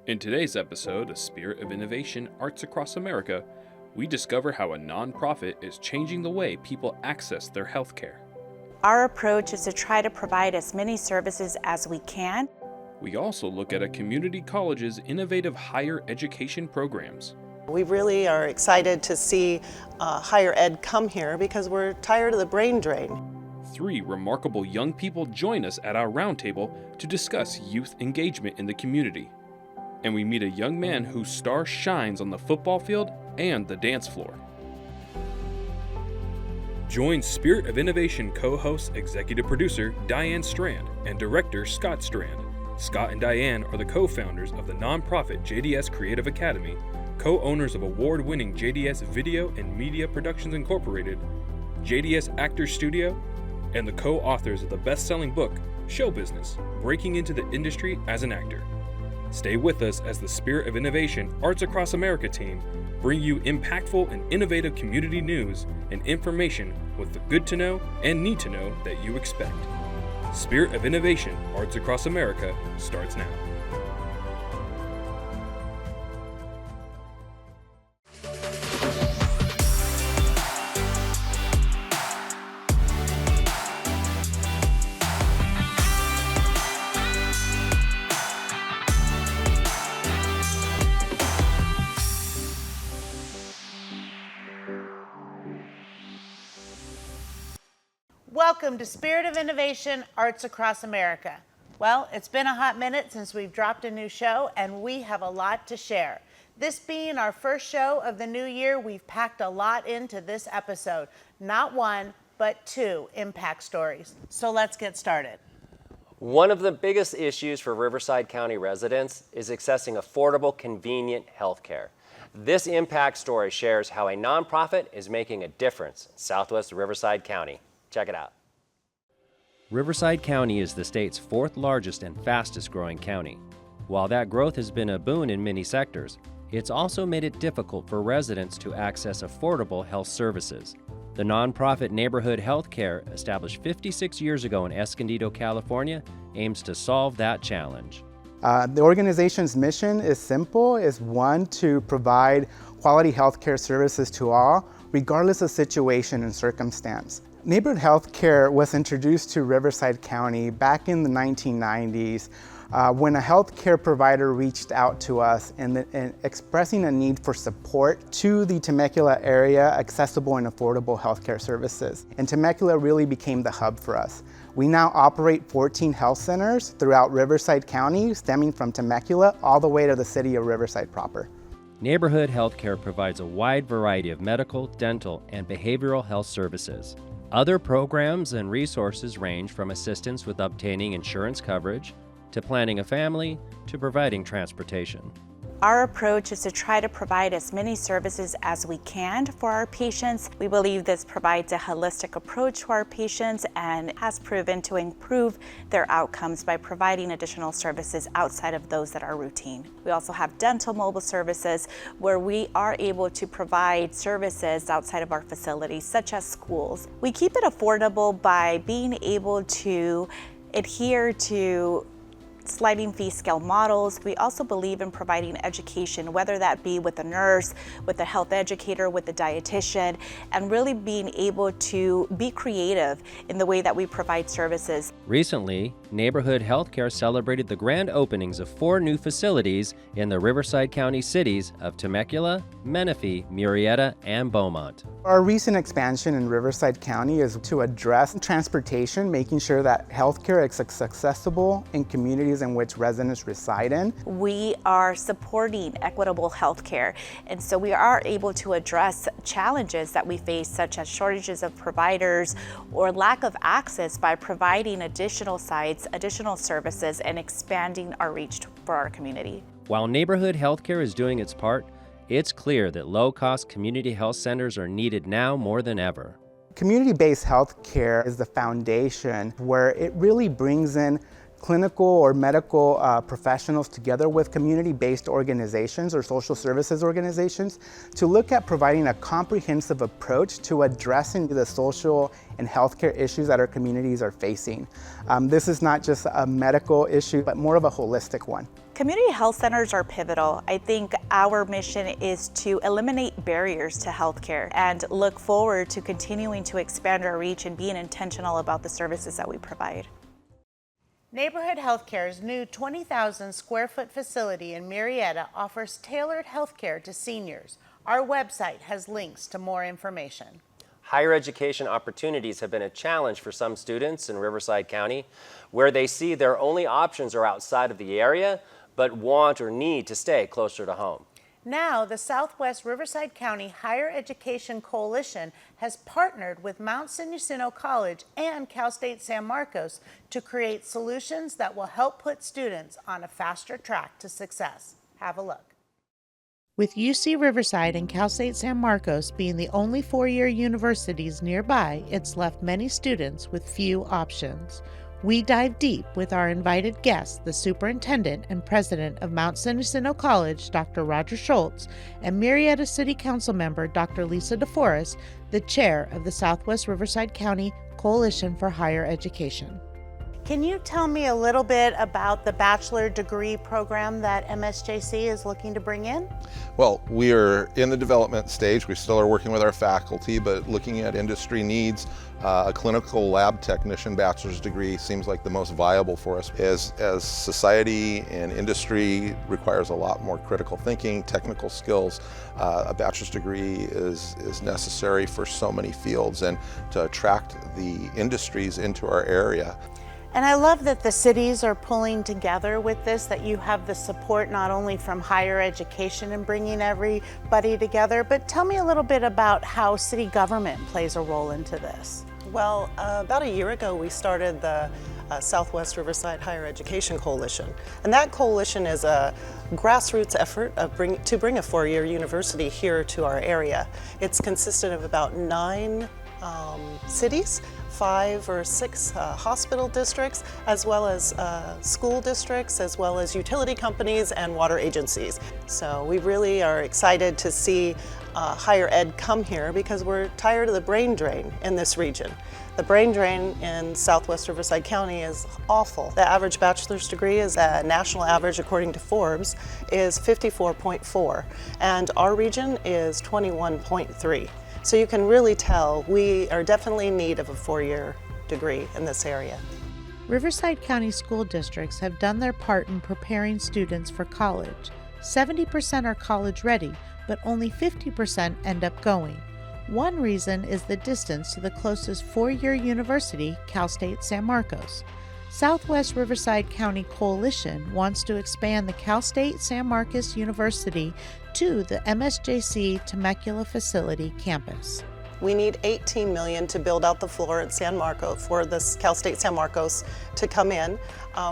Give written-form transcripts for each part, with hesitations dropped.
In today's episode of Spirit of Innovation Arts Across America, we discover how a nonprofit is changing the way people access their health care. Our approach is to try to provide as many services as we can. We also look at a community college's innovative higher education programs. We really are excited to see higher ed come here because we're tired of the brain drain. 3 remarkable young people join us at our roundtable to discuss youth engagement in the community. And we meet a young man whose star shines on the football field and the dance floor. Join Spirit of Innovation co-host, executive producer Diane Strand and director Scott Strand. Scott and Diane are the co-founders of the nonprofit JDS Creative Academy, co-owners of award-winning JDS Video and Media Productions Incorporated, JDS Actors Studio, and the co-authors of the best-selling book, Show Business, Breaking into the Industry as an Actor. Stay with us as the Spirit of Innovation Arts Across America team bring you impactful and innovative community news and information with the good to know and need to know that you expect. Spirit of Innovation Arts Across America starts now. Welcome to Spirit of Innovation Arts Across America. Well, it's been a hot minute since we've dropped a new show, and we have a lot to share. This being our first show of the new year, we've packed a lot into this episode. Not 1, but 2 impact stories. So let's get started. One of the biggest issues for Riverside County residents is accessing affordable, convenient health care. This impact story shares how a nonprofit is making a difference in Southwest Riverside County. Check it out. Riverside County is the state's 4th largest and fastest growing county. While that growth has been a boon in many sectors, it's also made it difficult for residents to access affordable health services. The nonprofit Neighborhood Healthcare, established 56 years ago in Escondido, California, aims to solve that challenge. The organization's mission is simple, is one, to provide quality healthcare services to all, regardless of situation and circumstance. Neighborhood health care was introduced to Riverside County back in the 1990s when a healthcare provider reached out to us and expressing a need for support to the Temecula area, accessible and affordable healthcare services. And Temecula really became the hub for us. We now operate 14 health centers throughout Riverside County, stemming from Temecula all the way to the city of Riverside proper. Neighborhood healthcare provides a wide variety of medical, dental, and behavioral health services. Other programs and resources range from assistance with obtaining insurance coverage, to planning a family, to providing transportation. Our approach is to try to provide as many services as we can for our patients. We believe this provides a holistic approach to our patients and has proven to improve their outcomes by providing additional services outside of those that are routine. We also have dental mobile services where we are able to provide services outside of our facilities, such as schools. We keep it affordable by being able to adhere to sliding fee scale models. We also believe in providing education, whether that be with a nurse, with a health educator, with a dietitian, and really being able to be creative in the way that we provide services. Recently, Neighborhood Healthcare celebrated the grand openings of 4 new facilities in the Riverside County cities of Temecula, Menifee, Murrieta, and Beaumont. Our recent expansion in Riverside County is to address transportation, making sure that healthcare is accessible in communities in which residents reside in. We are supporting equitable healthcare, and so we are able to address challenges that we face, such as shortages of providers or lack of access, by providing additional sites, additional services, and expanding our reach for our community. While neighborhood healthcare is doing its part, it's clear that low-cost community health centers are needed now more than ever. Community-based healthcare is the foundation where it really brings in clinical or medical professionals together with community-based organizations or social services organizations to look at providing a comprehensive approach to addressing the social and healthcare issues that our communities are facing. This is not just a medical issue, but more of a holistic one. Community health centers are pivotal. I think our mission is to eliminate barriers to healthcare and look forward to continuing to expand our reach and being intentional about the services that we provide. Neighborhood Healthcare's new 20,000 square foot facility in Murrieta offers tailored healthcare to seniors. Our website has links to more information. Higher education opportunities have been a challenge for some students in Riverside County, where they see their only options are outside of the area, but want or need to stay closer to home. Now, the Southwest Riverside County Higher Education Coalition has partnered with Jacinto College and Cal State San Marcos to create solutions that will help put students on a faster track to success. Have a look. With UC Riverside and Cal State San Marcos being the only four-year universities nearby, it's left many students with few options. We dive deep with our invited guests, the superintendent and president of Jacinto College, Dr. Roger Schultz, and Murrieta City Council member, Dr. Lisa DeForest, the chair of the Southwest Riverside County Coalition for Higher Education. Can you tell me a little bit about the bachelor degree program that MSJC is looking to bring in? Well, we are in the development stage. We still are working with our faculty, but looking at industry needs, a clinical lab technician bachelor's degree seems like the most viable for us. As society and industry requires a lot more critical thinking, technical skills, a bachelor's degree is necessary for so many fields and to attract the industries into our area. And I love that the cities are pulling together with this, that you have the support not only from higher education and bringing everybody together, but tell me a little bit about how city government plays a role into this. Well, about a year ago, we started the Southwest Riverside Higher Education Coalition. And that coalition is a grassroots effort to bring a four-year university here to our area. It's consisted of about 9 cities, 5 or 6 hospital districts, as well as school districts, as well as utility companies and water agencies. So we really are excited to see higher ed come here because we're tired of the brain drain in this region. The brain drain in Southwest Riverside County is awful. The average bachelor's degree is a national average, according to Forbes, is 54.4, and our region is 21.3. So you can really tell we are definitely in need of a 4-year degree in this area. Riverside County school districts have done their part in preparing students for college. 70% are college ready, but only 50% end up going. One reason is the distance to the closest 4-year university, Cal State San Marcos. Southwest Riverside County Coalition wants to expand the Cal State San Marcos University to the MSJC Temecula Facility campus. We need $18 million to build out the floor at San Marcos for this Cal State San Marcos to come in.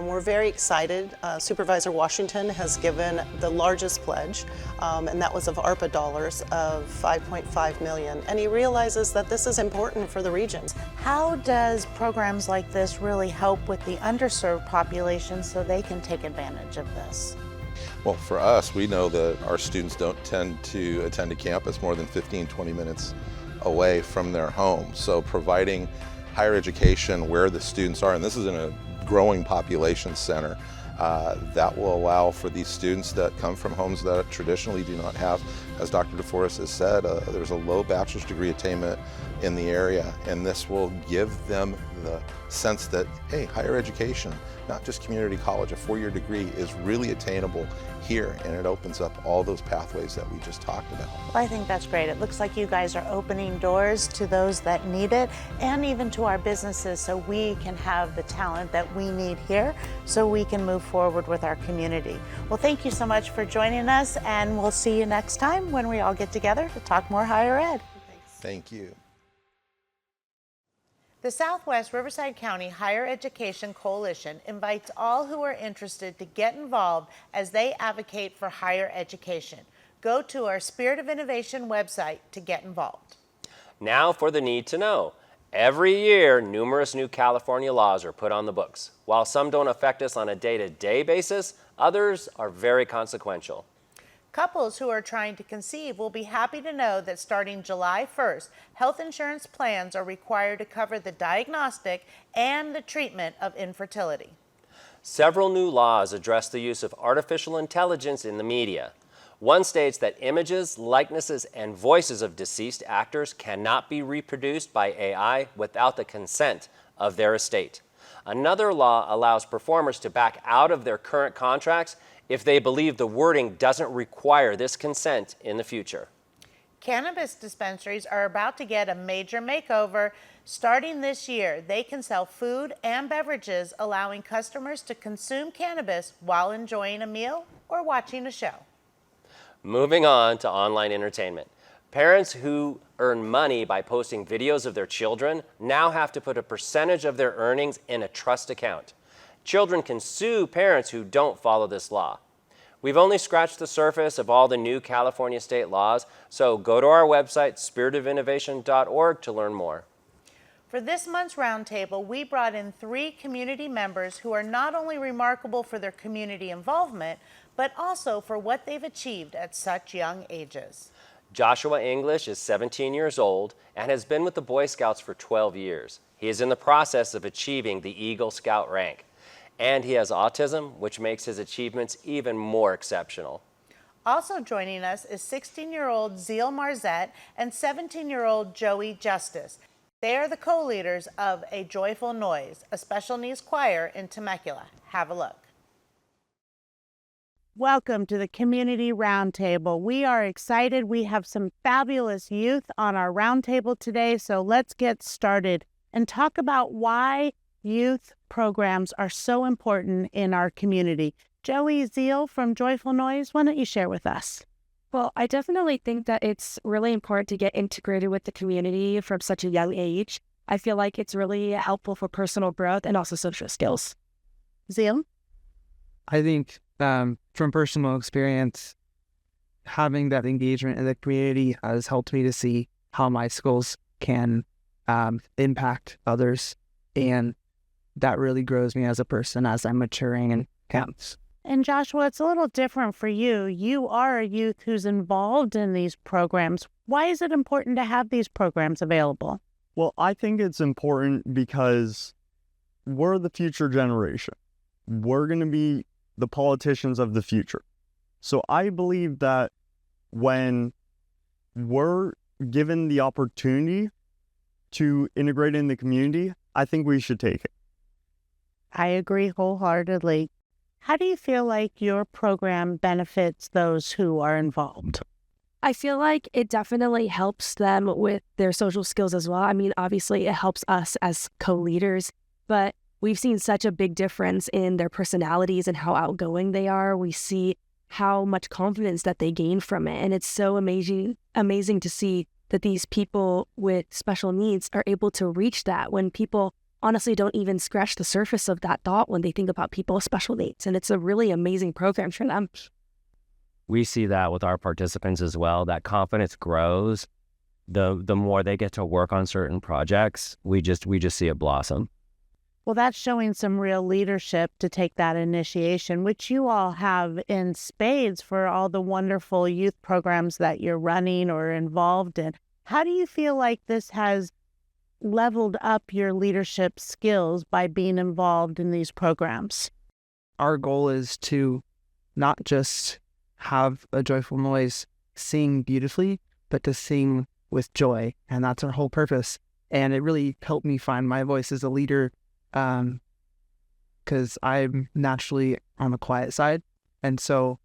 We're very excited. Supervisor Washington has given the largest pledge, and that was of ARPA dollars of $5.5 million. And he realizes that this is important for the regions. How does programs like this really help with the underserved population so they can take advantage of this? Well, for us, we know that our students don't tend to attend a campus more than 15-20 minutes away from their home. So providing higher education where the students are, and this is in a growing population center, that will allow for these students that come from homes that traditionally do not have, as Dr. DeForest has said, there's a low bachelor's degree attainment in the area, and this will give them the sense that, hey, higher education, not just community college, a 4-year degree is really attainable here, and it opens up all those pathways that we just talked about. Well, I think that's great. It looks like you guys are opening doors to those that need it, and even to our businesses, so we can have the talent that we need here, so we can move forward with our community. Well, thank you so much for joining us, and we'll see you next time when we all get together to talk more higher ed. Thank you. The Southwest Riverside County Higher Education Coalition invites all who are interested to get involved as they advocate for higher education. Go to our Spirit of Innovation website to get involved. Now for the need to know. Every year, numerous new California laws are put on the books. While some don't affect us on a day-to-day basis, others are very consequential. Couples who are trying to conceive will be happy to know that starting July 1st, health insurance plans are required to cover the diagnostic and the treatment of infertility. Several new laws address the use of artificial intelligence in the media. One states that images, likenesses, and voices of deceased actors cannot be reproduced by AI without the consent of their estate. Another law allows performers to back out of their current contracts if they believe the wording doesn't require this consent in the future. Cannabis dispensaries are about to get a major makeover. Starting this year, they can sell food and beverages, allowing customers to consume cannabis while enjoying a meal or watching a show. Moving on to online entertainment. Parents who earn money by posting videos of their children now have to put a percentage of their earnings in a trust account. Children can sue parents who don't follow this law. We've only scratched the surface of all the new California state laws, so go to our website, spiritofInnovation.org, to learn more. For this month's roundtable, we brought in 3 community members who are not only remarkable for their community involvement, but also for what they've achieved at such young ages. Joshua English is 17 years old and has been with the Boy Scouts for 12 years. He is in the process of achieving the Eagle Scout rank. And he has autism, which makes his achievements even more exceptional. Also joining us is 16-year-old Zeal Marzette and 17-year-old Joey Justice. They are the co-leaders of A Joyful Noise, a special needs choir in Temecula. Have a look. Welcome to the Community Roundtable. We are excited. We have some fabulous youth on our roundtable today, so let's get started and talk about why youth programs are so important in our community. Joey, Zeal from Joyful Noise, why don't you share with us? Well, I definitely think that it's really important to get integrated with the community from such a young age. I feel like it's really helpful for personal growth and also social skills. Zeal? I think from personal experience, having that engagement in the community has helped me to see how my skills can impact others, and that really grows me as a person as I'm maturing and counts. And Joshua, it's a little different for you. You are a youth who's involved in these programs. Why is it important to have these programs available? Well, I think it's important because we're the future generation. We're going to be the politicians of the future. So I believe that when we're given the opportunity to integrate in the community, I think we should take it. I agree wholeheartedly. How do you feel like your program benefits those who are involved? I feel like it definitely helps them with their social skills as well. I mean, obviously it helps us as co-leaders, but we've seen such a big difference in their personalities and how outgoing they are. We see how much confidence that they gain from it. And it's so amazing to see that these people with special needs are able to reach that when people honestly don't even scratch the surface of that thought when they think about people with special needs. And it's a really amazing program for them. We see that with our participants as well. That confidence grows the more they get to work on certain projects. We just see it blossom. Well, that's showing some real leadership to take that initiation, which you all have in spades for all the wonderful youth programs that you're running or involved in. How do you feel like this has leveled up your leadership skills by being involved in these programs? Our goal is to not just have a joyful noise sing beautifully, but to sing with joy. And that's our whole purpose. And it really helped me find my voice as a leader, because I'm naturally on the quiet side. And so,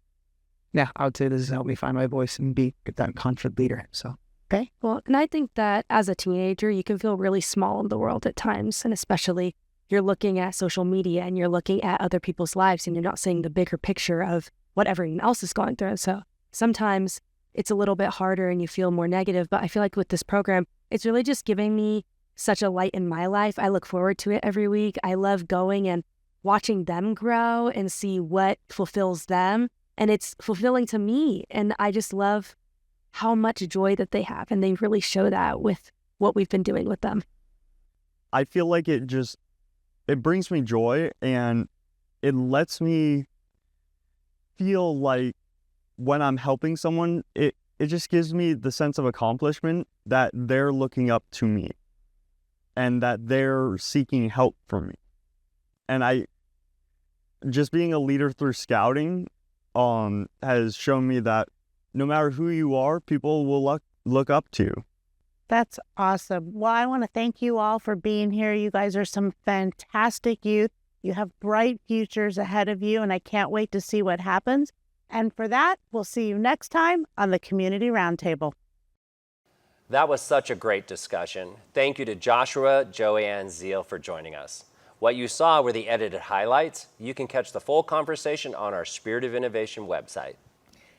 yeah, I would say this has helped me find my voice and be that confident leader. So. Okay. Well, and I think that as a teenager, you can feel really small in the world at times. And especially you're looking at social media and you're looking at other people's lives and you're not seeing the bigger picture of what everyone else is going through. So sometimes it's a little bit harder and you feel more negative. But I feel like with this program, it's really just giving me such a light in my life. I look forward to it every week. I love going and watching them grow and see what fulfills them. And it's fulfilling to me. And I just love how much joy that they have, and they really show that with what we've been doing with them. I feel like it brings me joy, and it lets me feel like when I'm helping someone, it just gives me the sense of accomplishment that they're looking up to me and that they're seeking help from me. And just being a leader through scouting has shown me that no matter who you are, people will look up to you. That's awesome. Well, I want to thank you all for being here. You guys are some fantastic youth. You have bright futures ahead of you, and I can't wait to see what happens. And for that, we'll see you next time on the Community Roundtable. That was such a great discussion. Thank you to Joshua, Joanne, Zeal for joining us. What you saw were the edited highlights. You can catch the full conversation on our Spirit of Innovation website.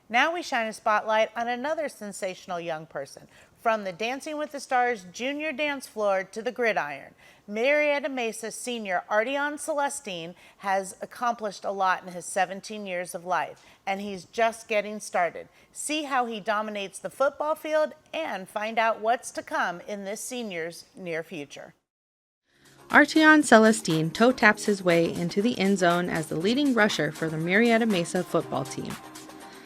Now we shine a spotlight on another sensational young person. From the Dancing with the Stars junior dance floor to the gridiron, Murrieta Mesa senior Artion Celestine has accomplished a lot in his 17 years of life, and he's just getting started. See how he dominates the football field and find out what's to come in this senior's near future. Artion Celestine toe taps his way into the end zone as the leading rusher for the Murrieta Mesa football team.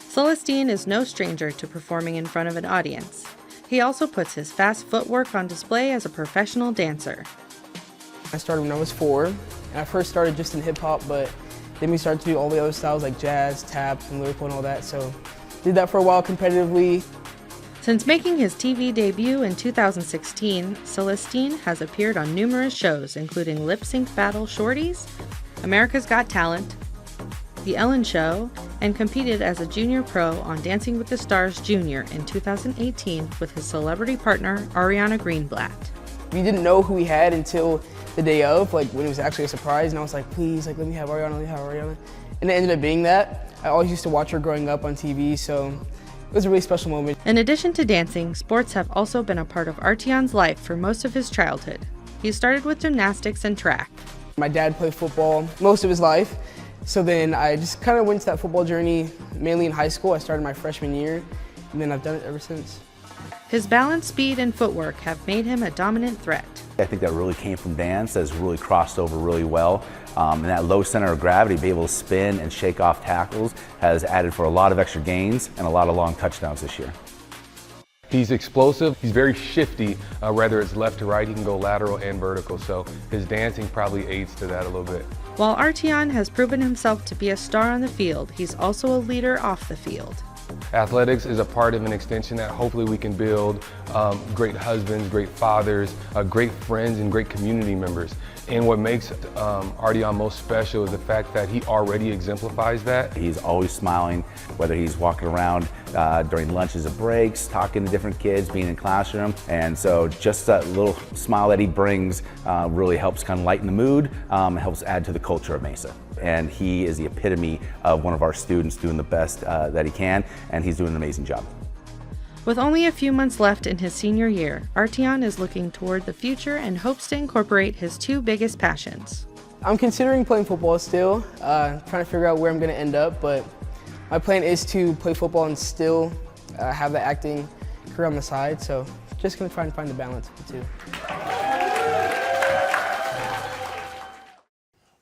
Celestine is no stranger to performing in front of an audience. He also puts his fast footwork on display as a professional dancer. I started when I was 4, and I first started just in hip-hop, but then we started to do all the other styles like jazz, tap, and lyrical and all that, so did that for a while competitively. Since making his TV debut in 2016, Celestine has appeared on numerous shows, including Lip Sync Battle Shorties, America's Got Talent, The Ellen Show, and competed as a junior pro on Dancing with the Stars Junior in 2018 with his celebrity partner, Ariana Greenblatt. We didn't know who we had until the day of, like when it was actually a surprise, and I was like, please, like let me have Ariana, let me have Ariana. And it ended up being that. I always used to watch her growing up on TV, so it was a really special moment. In addition to dancing, sports have also been a part of Artion's life for most of his childhood. He started with gymnastics and track. My dad played football most of his life, so then I just kind of went to that football journey mainly in high school. I started my freshman year, and then I've done it ever since. His balance, speed, and footwork have made him a dominant threat. I think that really came from dance, that's really crossed over really well. And that low center of gravity, be able to spin and shake off tackles, has added for a lot of extra gains and a lot of long touchdowns this year. He's explosive, he's very shifty, whether it's left to right, he can go lateral and vertical, so his dancing probably aids to that a little bit. While Artion has proven himself to be a star on the field, he's also a leader off the field. Athletics is a part of an extension that hopefully we can build great husbands, great fathers, great friends, and great community members. And what makes Artion most special is the fact that he already exemplifies that. He's always smiling, whether he's walking around during lunches and breaks, talking to different kids, being in classroom. And so just that little smile that he brings really helps kind of lighten the mood, helps add to the culture of Mesa. And he is the epitome of one of our students doing the best that he can, and he's doing an amazing job. With only a few months left in his senior year, Artion is looking toward the future and hopes to incorporate his two biggest passions. I'm considering playing football still, trying to figure out where I'm going to end up, but my plan is to play football and still have the acting career on the side, so just going to try and find the balance of the two.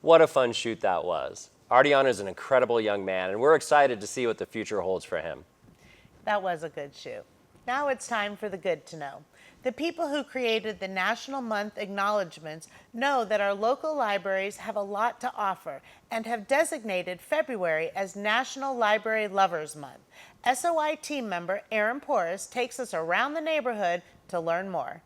What a fun shoot that was. Artion is an incredible young man, and we're excited to see what the future holds for him. That was a good shoot. Now it's time for the good to know. The people who created the National Month acknowledgements know that our local libraries have a lot to offer and have designated February as National Library Lovers Month. SOI team member Aaron Porras takes us around the neighborhood to learn more.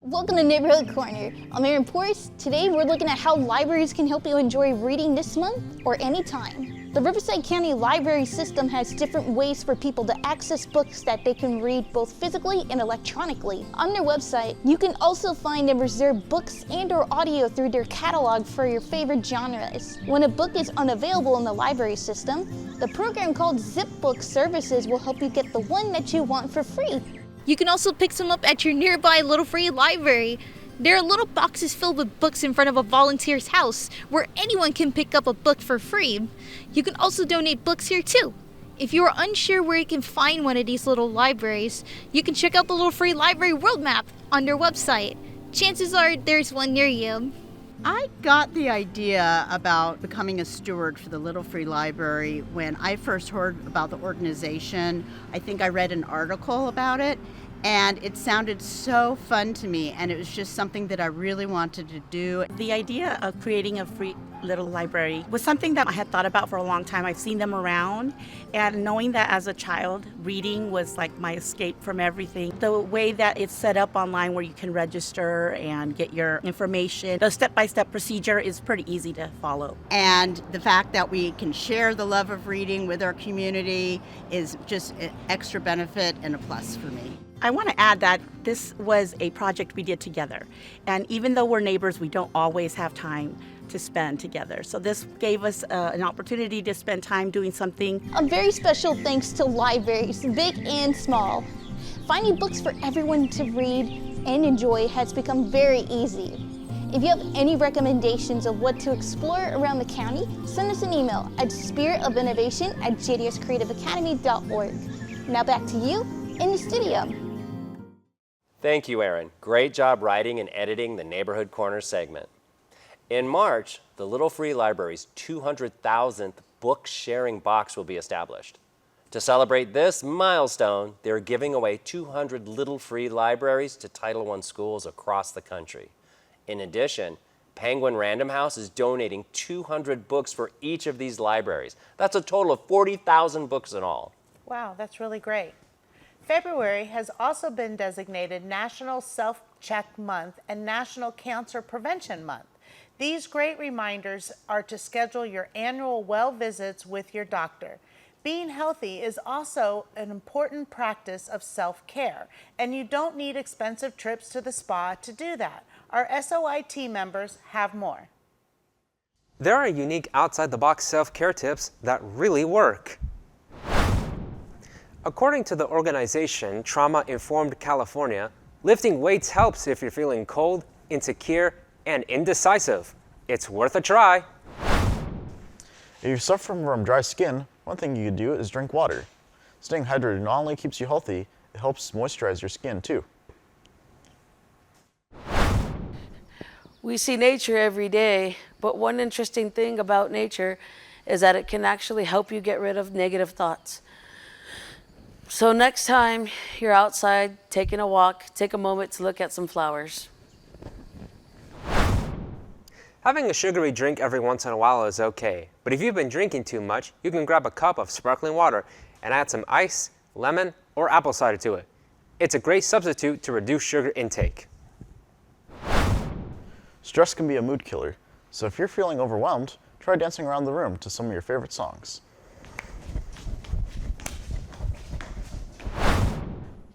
Welcome to Neighborhood Corner. I'm Aaron Porras. Today we're looking at how libraries can help you enjoy reading this month or anytime. The Riverside County Library System has different ways for people to access books that they can read both physically and electronically. On their website, you can also find and reserve books and/or audio through their catalog for your favorite genres. When a book is unavailable in the library system, the program called Zip Book Services will help you get the one that you want for free. You can also pick some up at your nearby Little Free Library. There are little boxes filled with books in front of a volunteer's house where anyone can pick up a book for free. You can also donate books here too. If you are unsure where you can find one of these little libraries, you can check out the Little Free Library World Map on their website. Chances are there's one near you. I got the idea about becoming a steward for the Little Free Library when I first heard about the organization. I think I read an article about it, And it sounded so fun to me, and it was just something that I really wanted to do. The idea of creating a free little library was something that I had thought about for a long time. I've seen them around, and knowing that as a child, reading was like my escape from everything. The way that it's set up online where you can register and get your information, the step-by-step procedure is pretty easy to follow. And the fact that we can share the love of reading with our community is just an extra benefit and a plus for me. I want to add that this was a project we did together. And even though we're neighbors, we don't always have time to spend together. So this gave us an opportunity to spend time doing something. A very special thanks to libraries, big and small. Finding books for everyone to read and enjoy has become very easy. If you have any recommendations of what to explore around the county, send us an email at spiritofinnovation@jdscreativeacademy.org. Now back to you in the studio. Thank you, Erin. Great job writing and editing the Neighborhood Corner segment. In March, the Little Free Library's 200,000th book sharing box will be established. To celebrate this milestone, they're giving away 200 Little Free Libraries to Title I schools across the country. In addition, Penguin Random House is donating 200 books for each of these libraries. That's a total of 40,000 books in all. Wow, that's really great. February has also been designated National Self-Check Month and National Cancer Prevention Month. These great reminders are to schedule your annual well visits with your doctor. Being healthy is also an important practice of self-care, and you don't need expensive trips to the spa to do that. Our SOIT members have more. There are unique outside-the-box self-care tips that really work. According to the organization Trauma Informed California, lifting weights helps if you're feeling cold, insecure, and indecisive. It's worth a try. If you suffer from dry skin, one thing you could do is drink water. Staying hydrated not only keeps you healthy, it helps moisturize your skin too. We see nature every day, but one interesting thing about nature is that it can actually help you get rid of negative thoughts. So next time you're outside taking a walk, take a moment to look at some flowers. Having a sugary drink every once in a while is okay, but if you've been drinking too much, you can grab a cup of sparkling water and add some ice, lemon, or apple cider to it. It's a great substitute to reduce sugar intake. Stress can be a mood killer, so if you're feeling overwhelmed, try dancing around the room to some of your favorite songs.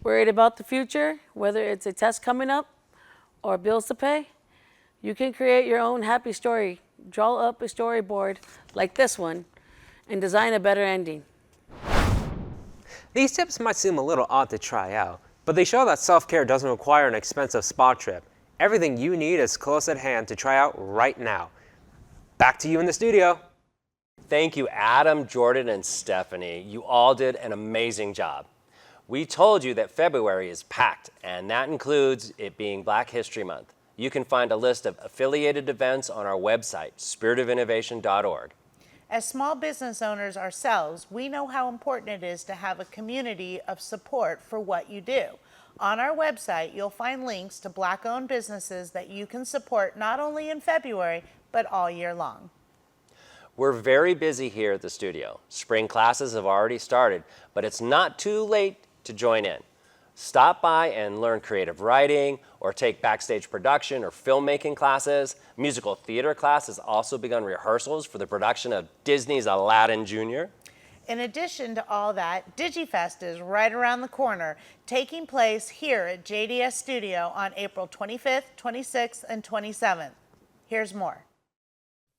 Worried about the future, whether it's a test coming up or bills to pay? You can create your own happy story. Draw up a storyboard like this one and design a better ending. These tips might seem a little odd to try out, but they show that self-care doesn't require an expensive spa trip. Everything you need is close at hand to try out right now. Back to you in the studio. Thank you, Adam, Jordan, and Stephanie. You all did an amazing job. We told you that February is packed, and that includes it being Black History Month. You can find a list of affiliated events on our website, spiritofinnovation.org. As small business owners ourselves, we know how important it is to have a community of support for what you do. On our website, you'll find links to Black-owned businesses that you can support not only in February, but all year long. We're very busy here at the studio. Spring classes have already started, but it's not too late to join in. Stop by and learn creative writing or take backstage production or filmmaking classes. Musical theater class has also begun rehearsals for the production of Disney's Aladdin Jr. In addition to all that, DigiFest is right around the corner, taking place here at JDS Studio on April 25th, 26th, and 27th. Here's more.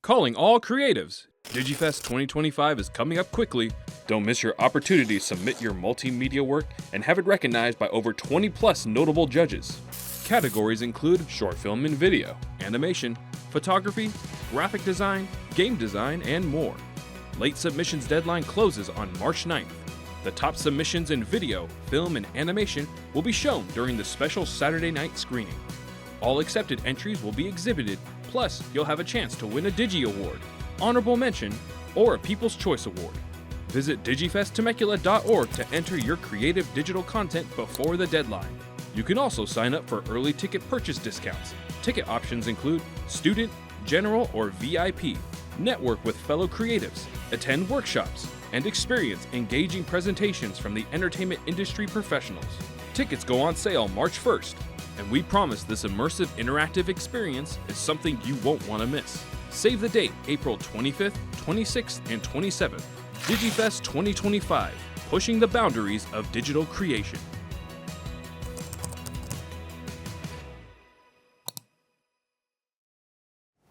Calling all creatives. DigiFest 2025 is coming up quickly. Don't miss your opportunity to submit your multimedia work and have it recognized by over 20 plus notable judges. Categories include short film and video, animation, photography, graphic design, game design, and more. Late submissions deadline closes on March 9th. The top submissions in video, film, and animation will be shown during the special Saturday night screening. All accepted entries will be exhibited, plus you'll have a chance to win a Digi Award, Honorable Mention, or a People's Choice Award. Visit digifesttemecula.org to enter your creative digital content before the deadline. You can also sign up for early ticket purchase discounts. Ticket options include student, general, or VIP. Network with fellow creatives, attend workshops, and experience engaging presentations from the entertainment industry professionals. Tickets go on sale March 1st, and we promise this immersive interactive experience is something you won't want to miss. Save the date, April 25th, 26th, and 27th. DigiFest 2025, pushing the boundaries of digital creation.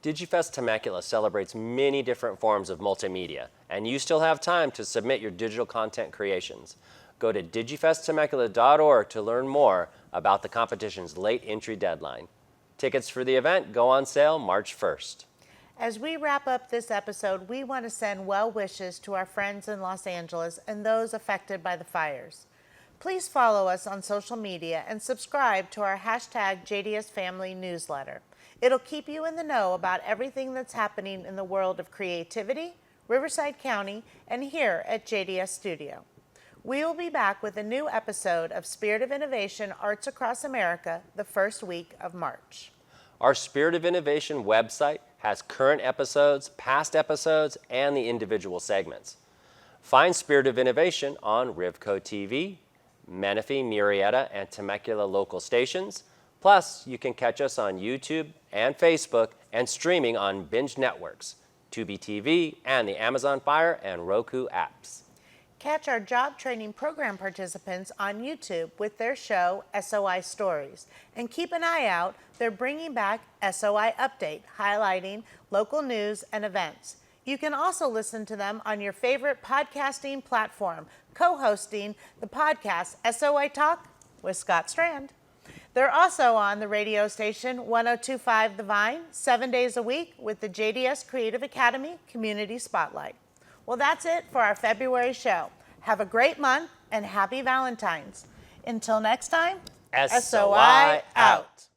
DigiFest Temecula celebrates many different forms of multimedia, and you still have time to submit your digital content creations. Go to digifesttemecula.org to learn more about the competition's late entry deadline. Tickets for the event go on sale March 1st. As we wrap up this episode, we want to send well wishes to our friends in Los Angeles and those affected by the fires. Please follow us on social media and subscribe to our #JDSFamily newsletter. It'll keep you in the know about everything that's happening in the world of creativity, Riverside County, and here at JDS Studio. We will be back with a new episode of Spirit of Innovation Arts Across America the first week of March. Our Spirit of Innovation website has current episodes, past episodes, and the individual segments. Find Spirit of Innovation on Rivco TV, Menifee, Murrieta, and Temecula local stations. Plus, you can catch us on YouTube and Facebook and streaming on Binge Networks, Tubi TV, and the Amazon Fire and Roku apps. Catch our job training program participants on YouTube with their show, SOI Stories. And keep an eye out, they're bringing back SOI Update, highlighting local news and events. You can also listen to them on your favorite podcasting platform, co-hosting the podcast SOI Talk with Scott Strand. They're also on the radio station 1025 The Vine, 7 days a week with the JDS Creative Academy Community Spotlight. Well, that's it for our February show. Have a great month and happy Valentine's. Until next time, SOI out.